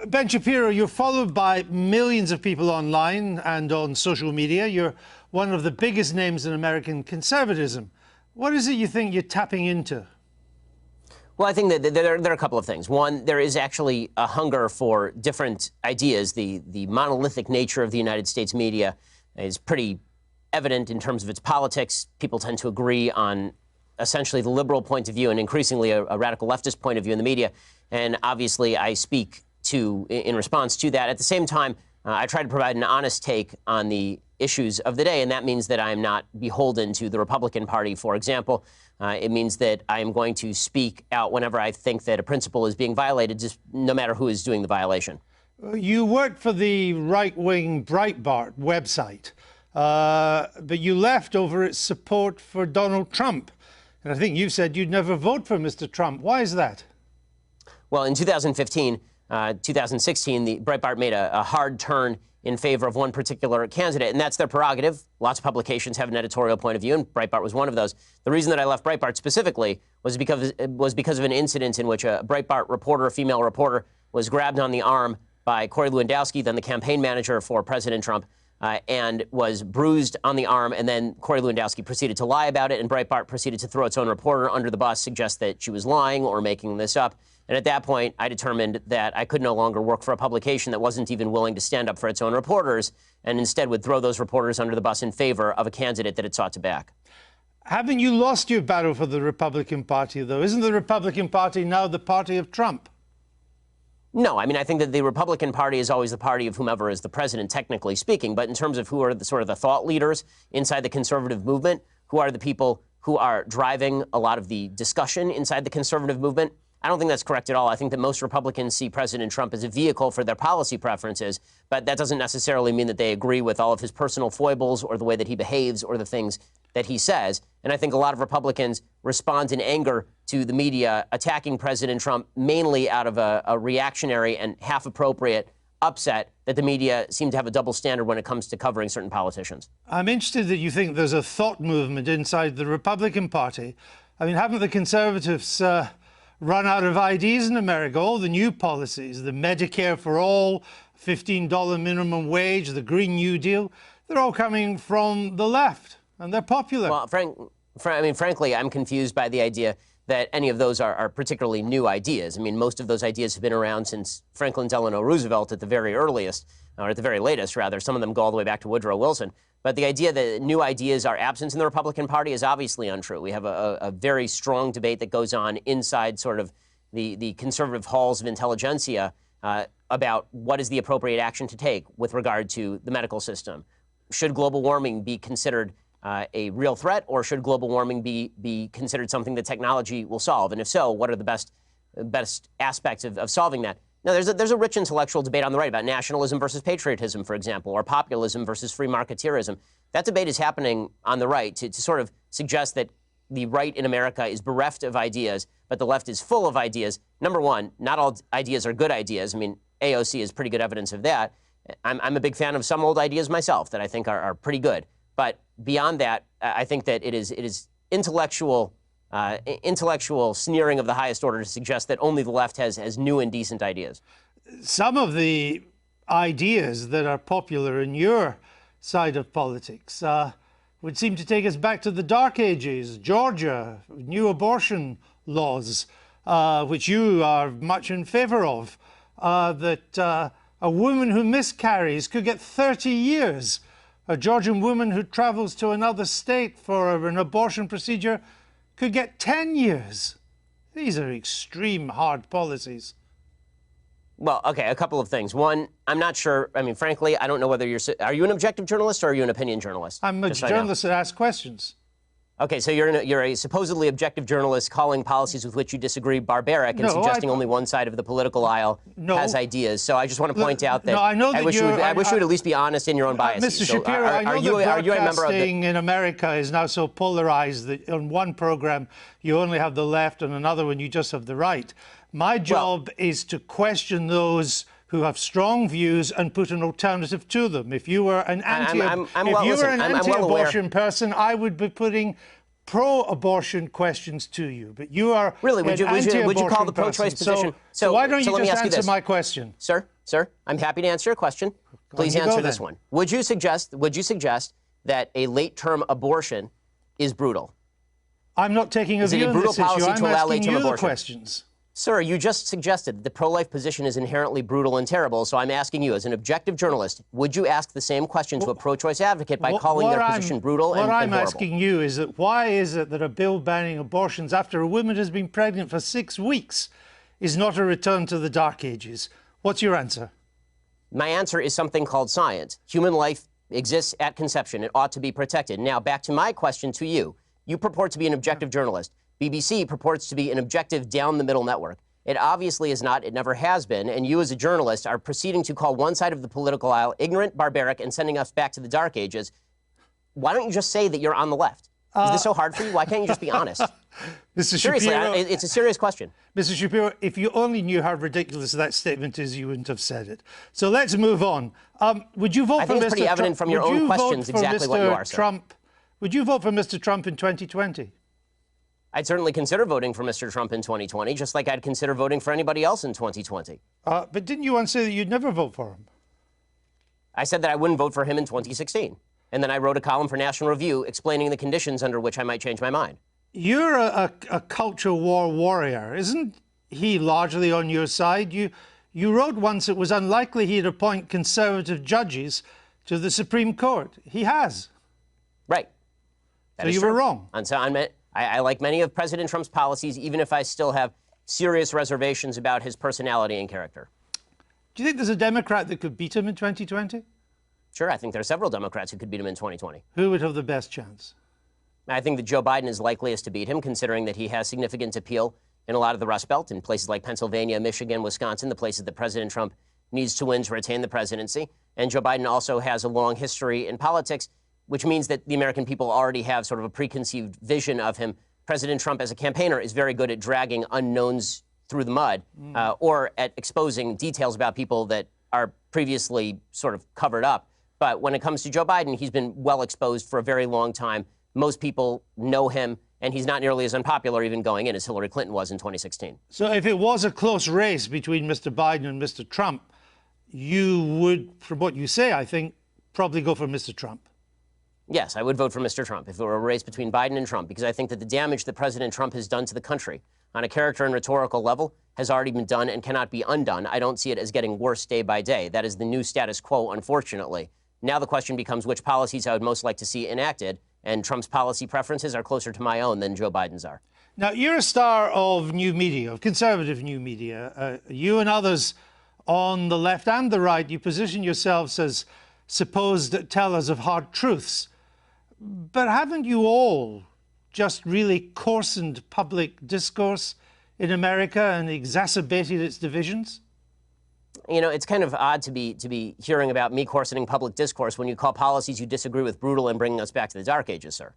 Ben Shapiro, you're followed by millions of people online and on social media. You're one of the biggest names in American conservatism. What is it you think you're tapping into? Well, I think that there are a couple of things. One, there is actually a hunger for different ideas. The monolithic nature of the United States media is pretty evident in terms of its politics. People tend to agree on essentially the liberal point of view and increasingly a radical leftist point of view in the media. And obviously, I speak in response to that. At the same time, I try to provide an honest take on the issues of the day, and that means that I am not beholden to the Republican Party, for example. It means that I am going to speak out whenever I think that a principle is being violated, just no matter who is doing the violation. You worked for the right-wing Breitbart website, but you left over its support for Donald Trump. And I think you said you'd never vote for Mr. Trump. Why is that? Well, in 2016, 2016, the Breitbart made a hard turn in favor of one particular candidate, and that's their prerogative. Lots of publications have an editorial point of view, and Breitbart was one of those. The reason that I left Breitbart specifically was because of an incident in which a Breitbart reporter, a female reporter, was grabbed on the arm by Corey Lewandowski, then the campaign manager for President Trump, and was bruised on the arm, and then Corey Lewandowski proceeded to lie about it, and Breitbart proceeded to throw its own reporter under the bus, suggest that she was lying or making this up. And at that point, I determined that I could no longer work for a publication that wasn't even willing to stand up for its own reporters, and instead would throw those reporters under the bus in favor of a candidate that it sought to back. Haven't you lost your battle for the Republican Party, though? Isn't the Republican Party now the party of Trump? No, I mean, I think that the Republican Party is always the party of whomever is the president, technically speaking. But in terms of who are the sort of the thought leaders inside the conservative movement, who are the people who are driving a lot of the discussion inside the conservative movement, I don't think that's correct at all. I think that most Republicans see President Trump as a vehicle for their policy preferences, but that doesn't necessarily mean that they agree with all of his personal foibles or the way that he behaves or the things that he says. And I think a lot of Republicans respond in anger to the media attacking President Trump mainly out of a reactionary and half-appropriate upset that the media seem to have a double standard when it comes to covering certain politicians. I'm interested that you think there's a thought movement inside the Republican Party. I mean, haven't the conservatives run out of ideas in America? All the new policies, the Medicare for all, $15 minimum wage, the Green New Deal, they're all coming from the left, and they're popular. Well, frankly, I'm confused by the idea that any of those are particularly new ideas. I mean, most of those ideas have been around since Franklin Delano Roosevelt at the very earliest, or at the very latest, rather. Some of them go all the way back to Woodrow Wilson. But the idea that new ideas are absent in the Republican Party is obviously untrue. We have a very strong debate that goes on inside sort of the conservative halls of intelligentsia about what is the appropriate action to take with regard to the medical system. Should global warming be considered a real threat, or should global warming be considered something that technology will solve? And if so, what are the best aspects of solving that? Now, there's a rich intellectual debate on the right about nationalism versus patriotism, for example, or populism versus free marketeerism. That debate is happening on the right to sort of suggest that the right in America is bereft of ideas, but the left is full of ideas. Number one, not all ideas are good ideas. I mean, AOC is pretty good evidence of that. I'm a big fan of some old ideas myself that I think are pretty good. But beyond that, I think that it is intellectual sneering of the highest order to suggest that only the left has new and decent ideas. Some of the ideas that are popular in your side of politics would seem to take us back to the Dark Ages. Georgia, new abortion laws, which you are much in favor of, that a woman who miscarries could get 30 years. A Georgian woman who travels to another state for an abortion procedure could get 10 years. These are extreme, hard policies. Well, okay, a couple of things. One, I'm not sure. I mean, frankly, I don't know whether are you an objective journalist or are you an opinion journalist? I'm a journalist that asks questions. Okay, so you're a supposedly objective journalist calling policies with which you disagree barbaric and suggesting only one side of the political aisle has ideas. So I just want to point out that I wish you would at least be honest in your own biases. Mr. Shapiro, I know that broadcasting in America is now so polarized that on one program you only have the left and another one you just have the right. My job is to question those who have strong views and put an alternative to them. If you were an anti-abortion person, I would be putting pro-abortion questions to you, but you are really. Would you call the pro-choice position? So why don't you let me just ask you answer this. my question, Sir? I'm happy to answer your question. Please answer this one. Would you suggest that a late-term abortion is brutal? I'm not taking a view on this issue. I'm asking you the questions. Sir, you just suggested that the pro-life position is inherently brutal and terrible, so I'm asking you, as an objective journalist, would you ask the same question to a pro-choice advocate by calling their position brutal and horrible? What I'm asking you is that why is it that a bill banning abortions after a woman has been pregnant for 6 weeks is not a return to the Dark Ages? What's your answer? My answer is something called science. Human life exists at conception. It ought to be protected. Now, back to my question to you. You purport to be an objective journalist. BBC purports to be an objective down-the-middle network. It obviously is not. It never has been. And you, as a journalist, are proceeding to call one side of the political aisle ignorant, barbaric, and sending us back to the Dark Ages. Why don't you just say that you're on the left? Is this so hard for you? Why can't you just be honest? Mr. Seriously, Shapiro, it's a serious question. Mr. Shapiro, if you only knew how ridiculous that statement is, you wouldn't have said it. So let's move on. Would you vote for Mr. Trump? I think it's pretty evident from your own questions exactly what you are, sir. Would you vote for Mr. Trump in 2020? I'd certainly consider voting for Mr. Trump in 2020, just like I'd consider voting for anybody else in 2020. But didn't you once say that you'd never vote for him? I said that I wouldn't vote for him in 2016. And then I wrote a column for National Review explaining the conditions under which I might change my mind. You're a culture war warrior. Isn't he largely on your side? You wrote once it was unlikely he'd appoint conservative judges to the Supreme Court. He has. Right. So you were wrong. And so I like many of President Trump's policies, even if I still have serious reservations about his personality and character. Do you think there's a Democrat that could beat him in 2020? Sure, I think there are several Democrats who could beat him in 2020. Who would have the best chance? I think that Joe Biden is likeliest to beat him, considering that he has significant appeal in a lot of the Rust Belt, in places like Pennsylvania, Michigan, Wisconsin, the places that President Trump needs to win to retain the presidency. And Joe Biden also has a long history in politics, which means that the American people already have sort of a preconceived vision of him. President Trump, as a campaigner, is very good at dragging unknowns through the mud or at exposing details about people that are previously sort of covered up. But when it comes to Joe Biden, he's been well exposed for a very long time. Most people know him, and he's not nearly as unpopular even going in as Hillary Clinton was in 2016. So if it was a close race between Mr. Biden and Mr. Trump, you would, from what you say, I think, probably go for Mr. Trump. Yes, I would vote for Mr. Trump if it were a race between Biden and Trump, because I think that the damage that President Trump has done to the country on a character and rhetorical level has already been done and cannot be undone. I don't see it as getting worse day by day. That is the new status quo, unfortunately. Now the question becomes which policies I would most like to see enacted, and Trump's policy preferences are closer to my own than Joe Biden's are. Now, you're a star of new media, of conservative new media. You and others on the left and the right, you position yourselves as supposed tellers of hard truths. But haven't you all just really coarsened public discourse in America and exacerbated its divisions? You know, it's kind of odd to be hearing about me coarsening public discourse when you call policies you disagree with brutal and bringing us back to the Dark Ages, sir.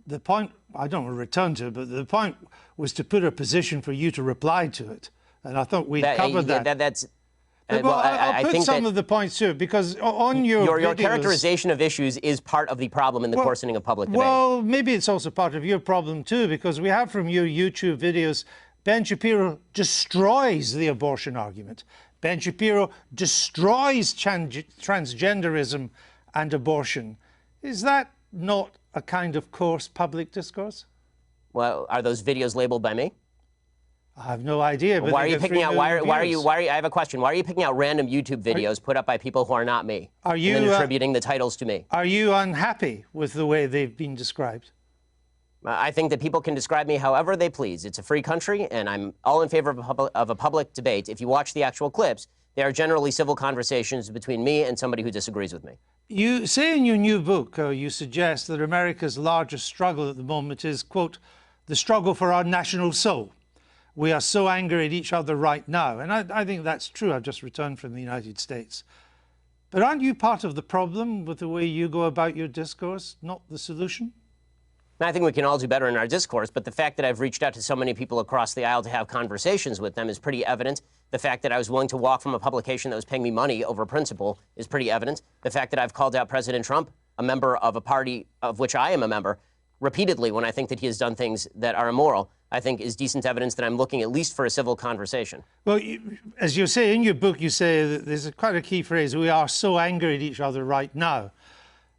The point, I don't want to return to it, but the point was to put a position for you to reply to it. And I thought we'd covered that. I'll put some of the points too, because on your videos, characterization of issues is part of the problem in the coarsening of public debate. Well, maybe it's also part of your problem too, because we have from your YouTube videos, Ben Shapiro destroys the abortion argument. Ben Shapiro destroys transgenderism and abortion. Is that not a kind of coarse public discourse? Well, are those videos labeled by me? I have no idea. But why are you picking out? Why are you? I have a question. Why are you picking out random YouTube videos put up by people who are not me? Are you and then attributing the titles to me? Are you unhappy with the way they've been described? I think that people can describe me however they please. It's a free country, and I'm all in favor of a public debate. If you watch the actual clips, they are generally civil conversations between me and somebody who disagrees with me. You say in your new book, you suggest that America's largest struggle at the moment is, quote, the struggle for our national soul. We are so angry at each other right now. And I think that's true. I've just returned from the United States. But aren't you part of the problem with the way you go about your discourse, not the solution? I think we can all do better in our discourse, but the fact that I've reached out to so many people across the aisle to have conversations with them is pretty evident. The fact that I was willing to walk from a publication that was paying me money over principle is pretty evident. The fact that I've called out President Trump, a member of a party of which I am a member, repeatedly when I think that he has done things that are immoral, I think is decent evidence that I'm looking at least for a civil conversation. Well, as you say in your book, you say that there's quite a key phrase, we are so angry at each other right now.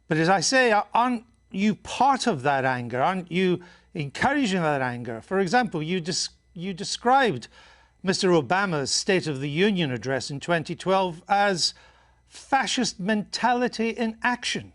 But as I say, aren't you part of that anger? Aren't you encouraging that anger? For example, you described Mr. Obama's State of the Union address in 2012 as fascist mentality in action.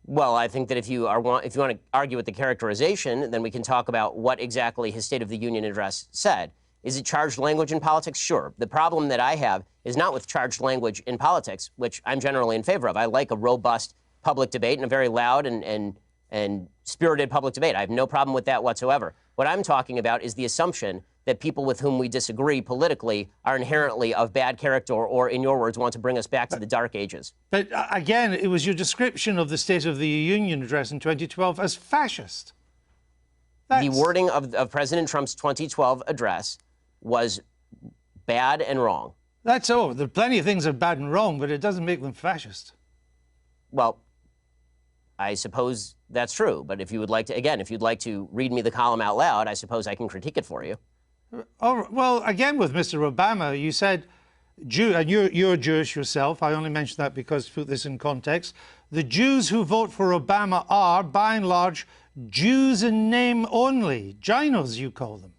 Well, I think that if you want to argue with the characterization, then we can talk about what exactly his State of the Union address said. Is it charged language in politics? Sure. The problem that I have is not with charged language in politics, which I'm generally in favor of. I like a robust public debate and a very loud and spirited public debate. I have no problem with that whatsoever. What I'm talking about is the assumption that people with whom we disagree politically are inherently of bad character or, in your words, want to bring us back to the Dark Ages. But again, it was your description of the State of the Union address in 2012 as fascist. The wording of President Trump's 2012 address was bad and wrong. That's all. There are plenty of things that are bad and wrong, but it doesn't make them fascist. Well, I suppose that's true. But if you would like to, again, if you'd like to read me the column out loud, I suppose I can critique it for you. Oh, well, again, with Mr. Obama, you said, and you're Jewish yourself. I only mention that because, to put this in context, the Jews who vote for Obama are, by and large, Jews in name only. Ginos, you call them.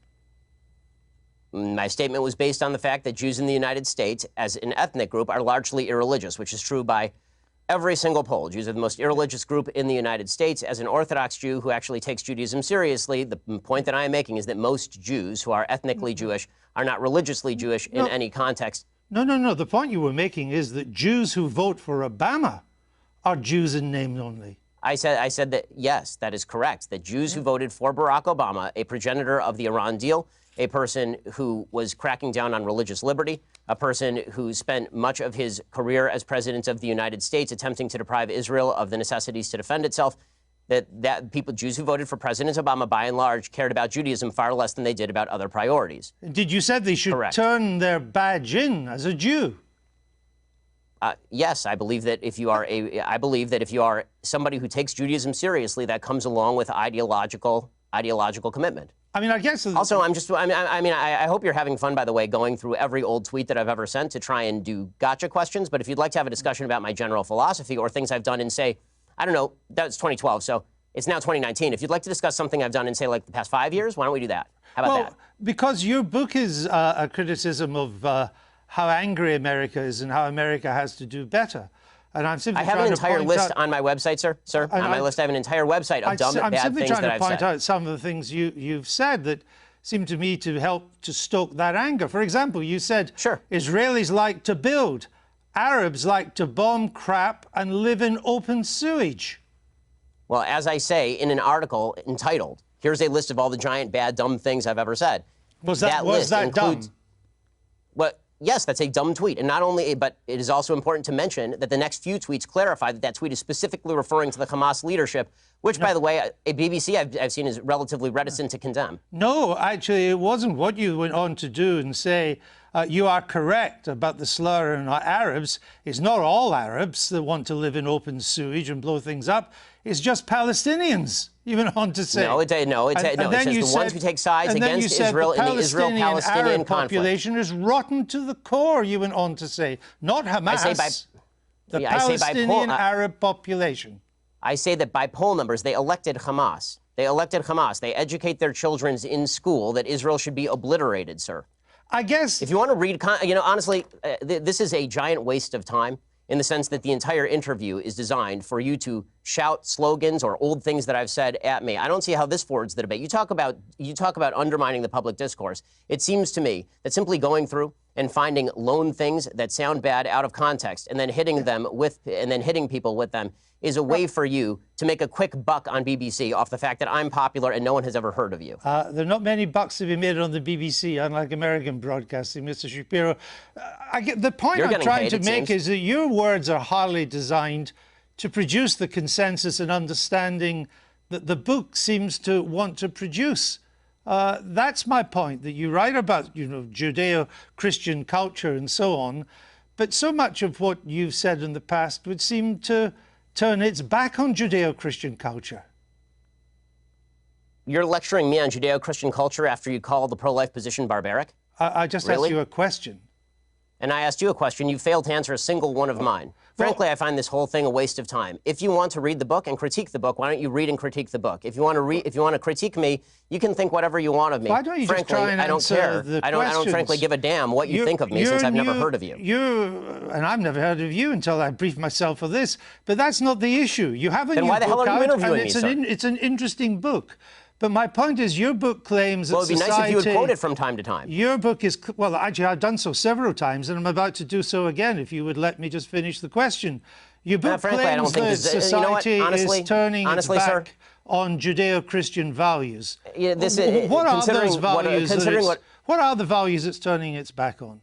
My statement was based on the fact that Jews in the United States, as an ethnic group, are largely irreligious, which is true by every single poll. Jews are the most irreligious group in the United States. As an Orthodox Jew who actually takes Judaism seriously, the point that I am making is that most Jews who are ethnically Jewish are not religiously Jewish in any context. No. The point you were making is that Jews who vote for Obama are Jews in name only. I said that, yes, that is correct, that Jews who voted for Barack Obama, a progenitor of the Iran deal, a person who was cracking down on religious liberty, a person who spent much of his career as president of the United States attempting to deprive Israel of the necessities to defend itself, that people, Jews who voted for President Obama, by and large, cared about Judaism far less than they did about other priorities. Did you said they should turn their badge in as a Jew? Yes, I believe that if you are somebody who takes Judaism seriously, that comes along with ideological commitment. I mean, I guess. Also, I hope you're having fun, by the way, going through every old tweet that I've ever sent to try and do gotcha questions. But if you'd like to have a discussion about my general philosophy or things I've done in, say, I don't know, that's 2012, so it's now 2019. If you'd like to discuss something I've done in, say, like the past 5 years, why don't we do that? How about that? Because your book is a criticism of how angry America is and how America has to do better. And I'm simply I have an entire list on my website, sir. On my list, I have an entire website of dumb, bad things that I've said. I'm simply trying to point out some of the things you've said that seem to me to help to stoke that anger. For example, you said Israelis like to build, Arabs like to bomb crap and live in open sewage. Well, as I say in an article entitled, here's a list of all the giant, bad, dumb things I've ever said. Was that dumb? Yes, that's a dumb tweet. And not only, but it is also important to mention that the next few tweets clarify that that tweet is specifically referring to the Hamas leadership, which, by the way, a BBC I've seen is relatively reticent to condemn. No, actually, it wasn't. What you went on to do and say, you are correct about the slur on Arabs. It's not all Arabs that want to live in open sewage and blow things up. It's just Palestinians, you went on to say. No, it says the ones who take sides against Israel in the Israel-Palestinian conflict. Population is rotten to the core, you went on to say. Not Hamas, the Palestinian Arab population. I say that by poll numbers, they elected Hamas. They elected Hamas. They educate their children in school that Israel should be obliterated, sir. I guess. If you want to read, honestly, this is a giant waste of time in the sense that the entire interview is designed for you to shout slogans or old things that I've said at me. I don't see how this forwards the debate. You talk about undermining the public discourse. It seems to me that simply going through and finding lone things that sound bad out of context and then hitting people with them is a way for you to make a quick buck on BBC off the fact that I'm popular and no one has ever heard of you. There are not many bucks to be made on the BBC, unlike American broadcasting, Mr. Shapiro. The point I'm trying to make is that your words are hardly designed to produce the consensus and understanding that the book seems to want to produce. That's my point, that you write about, Judeo-Christian culture and so on, but so much of what you've said in the past would seem to turn its back on Judeo-Christian culture. You're lecturing me on Judeo-Christian culture after you call the pro-life position barbaric? I just Really? asked you a question. And I asked you a question. You failed to answer a single one of mine. Frankly, I find this whole thing a waste of time. If you want to read the book and critique the book, why don't you read and critique the book? If you want to critique me, you can think whatever you want of me. Why don't you frankly, just try and I don't answer care. the I don't questions? frankly give a damn what you think of me since I've never heard of you. And I've never heard of you until I briefed myself for this. But that's not the issue. You have a Then new why the hell book are you out, interviewing and me, sir? it's an interesting book. But my point is, your book claims that Well, it'd be nice if you would quote it from time to time. Your book is, well, actually, I've done so several times, and I'm about to do so again, if you would let me just finish the question. Your book frankly, I don't claims think that this, society is turning its sir, back on Judeo-Christian values. Yeah, what are those values? What are the values it's turning its back on?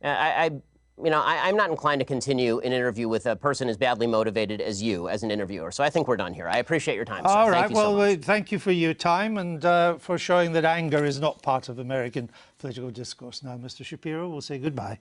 I'm not inclined to continue an interview with a person as badly motivated as you as an interviewer. So I think we're done here. I appreciate your time, sir. All right. Thank you so much. Thank you for your time and for showing that anger is not part of American political discourse. Now, Mr. Shapiro, we'll say goodbye.